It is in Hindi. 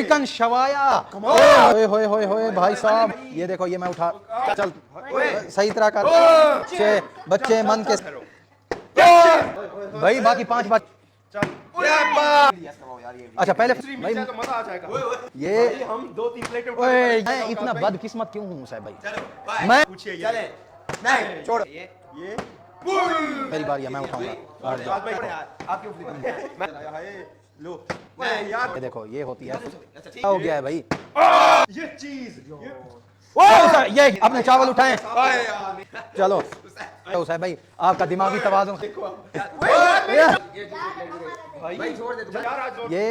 चिकन शवाया। होए होए होए होए भाई साहब, ये देखो, ये मैं उठा, चल सही तरह कर। बच्चे मन के भाई, बाकी 5 बात। अच्छा पहले भाई तो मजा आ जाएगा। ये हम 2-3 प्लेटें ओए, मैं इतना बदकिस्मत क्यों हूँ साहब भाई? मैं पूछिए चले नहीं छोड़ ये मेरी बारी है, मैं उठाऊंगा। आप क्यों मैं लो यार, ये देखो, ये होती है, क्या हो गया है भाई? ये चीज ओ ये अपने चावल उठाए। चलो तो साहब भाई, आपका दिमागी तवाज़ुन भाई छोड़ दे यार आज ये